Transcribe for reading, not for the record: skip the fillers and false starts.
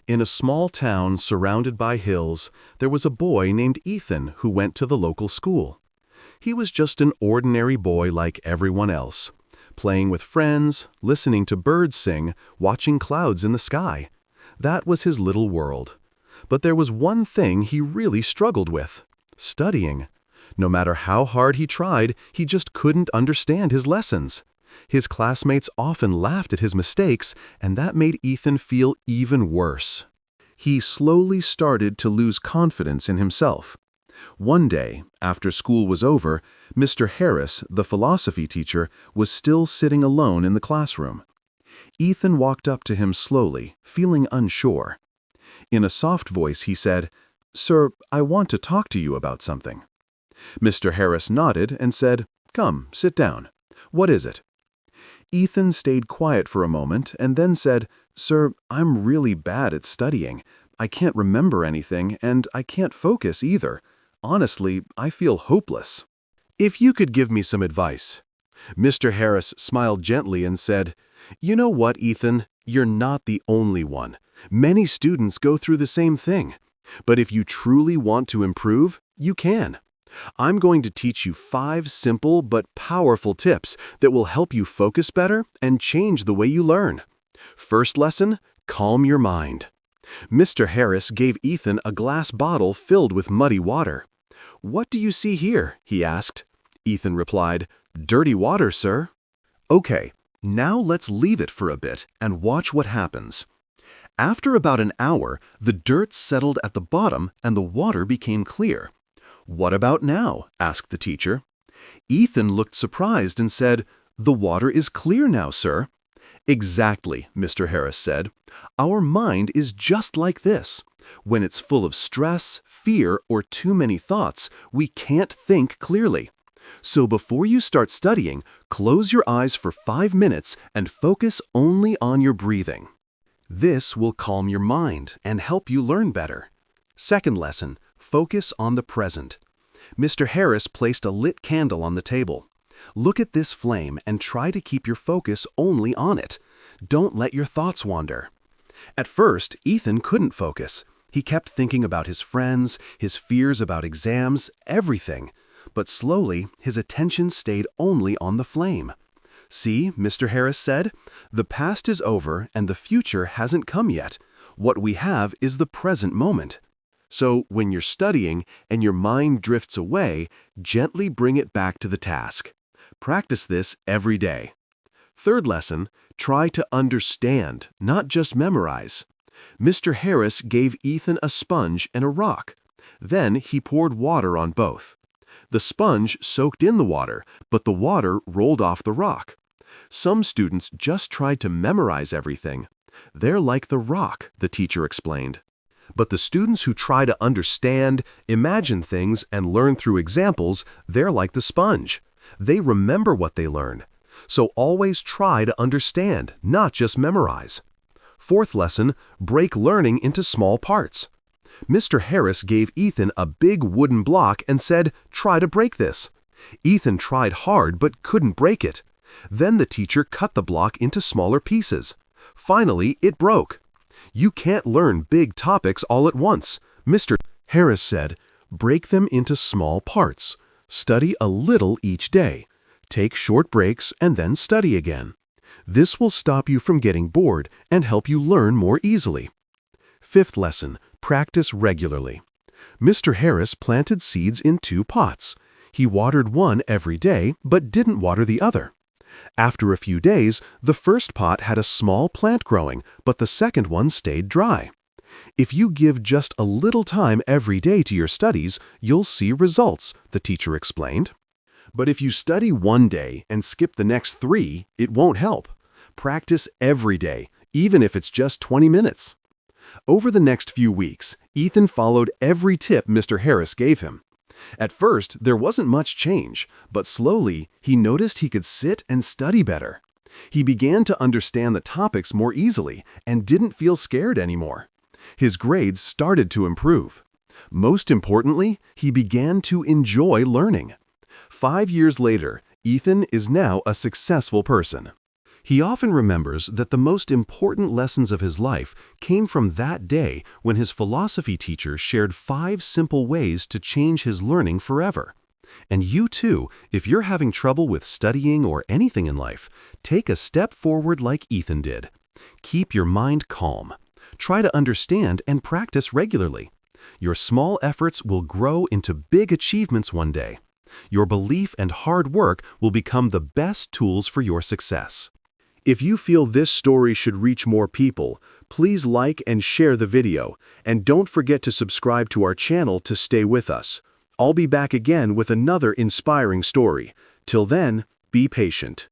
In a small town surrounded by hills, there was a boy named Ethan who went to the local school. He was just an ordinary boy like everyone else, playing with friends, listening to birds sing, watching clouds in the sky. That was his little world. But there was one thing he really struggled with: studying. No matter how hard he tried, he just couldn't understand his lessons. His classmates often laughed at his mistakes, and that made Ethan feel even worse. He slowly started to lose confidence in himself. One day, after school was over, Mr. Harris, the philosophy teacher, was still sitting alone in the classroom. Ethan walked up to him slowly, feeling unsure. In a soft voice, he said, "Sir, I want to talk to you about something." Mr. Harris nodded and said, "Come, sit down. What is it?" Ethan stayed quiet for a moment and then said, "Sir, I'm really bad at studying. I can't remember anything, and I can't focus either. Honestly, I feel hopeless. If you could give me some advice." Mr. Harris smiled gently and said, "You know what, Ethan? You're not the only one. Many students go through the same thing. But if you truly want to improve, you can. I'm going to teach you 5 simple but powerful tips that will help you focus better and change the way you learn. First lesson, calm your mind." Mr. Harris gave Ethan a glass bottle filled with muddy water. "What do you see here?" he asked. Ethan replied, "Dirty water, sir." "Okay, now let's leave it for a bit and watch what happens." After about an hour, the dirt settled at the bottom and the water became clear. "What about now?" asked the teacher. Ethan looked surprised and said, "The water is clear now, sir." "Exactly," Mr. Harris said. "Our mind is just like this. When it's full of stress, fear, or too many thoughts, we can't think clearly. So before you start studying, close your eyes for 5 minutes and focus only on your breathing. This will calm your mind and help you learn better." Second lesson, focus on the present. Mr. Harris placed a lit candle on the table. Look at this flame and try to keep your focus only on it. Don't let your thoughts wander. At first, Ethan couldn't focus. He kept thinking about his friends, his fears about exams, everything. But slowly, his attention stayed only on the flame. "See," Mr. Harris said, "the past is over and the future hasn't come yet. What we have is the present moment." So when you're studying and your mind drifts away, gently bring it back to the task. Practice this every day. Third lesson, try to understand, not just memorize. Mr. Harris gave Ethan a sponge and a rock. Then he poured water on both. The sponge soaked in the water, but the water rolled off the rock. Some students just tried to memorize everything. They're like the rock, the teacher explained. But the students who try to understand, imagine things, and learn through examples, they're like the sponge. They remember what they learn. So always try to understand, not just memorize. Fourth lesson, break learning into small parts. Mr. Harris gave Ethan a big wooden block and said, "Try to break this." Ethan tried hard but couldn't break it. Then the teacher cut the block into smaller pieces. Finally, it broke. "You can't learn big topics all at once," Mr. Harris said. "Break them into small parts. Study a little each day. Take short breaks and then study again. This will stop you from getting bored and help you learn more easily." Fifth lesson, practice regularly. Mr. Harris planted seeds in 2 pots. He watered one every day, but didn't water the other. After a few days, the first pot had a small plant growing, but the second one stayed dry. If you give just a little time every day to your studies, you'll see results, the teacher explained. But if you study one day and skip the next 3, it won't help. Practice every day, even if it's just 20 minutes. Over the next few weeks, Ethan followed every tip Mr. Harris gave him. At first, there wasn't much change, but slowly, he noticed he could sit and study better. He began to understand the topics more easily and didn't feel scared anymore. His grades started to improve. Most importantly, he began to enjoy learning. 5 years later, Ethan is now a successful person. He often remembers that the most important lessons of his life came from that day when his philosophy teacher shared 5 simple ways to change his learning forever. And you too, if you're having trouble with studying or anything in life, take a step forward like Ethan did. Keep your mind calm. Try to understand and practice regularly. Your small efforts will grow into big achievements one day. Your belief and hard work will become the best tools for your success. If you feel this story should reach more people, please like and share the video, and don't forget to subscribe to our channel to stay with us. I'll be back again with another inspiring story. Till then, be patient.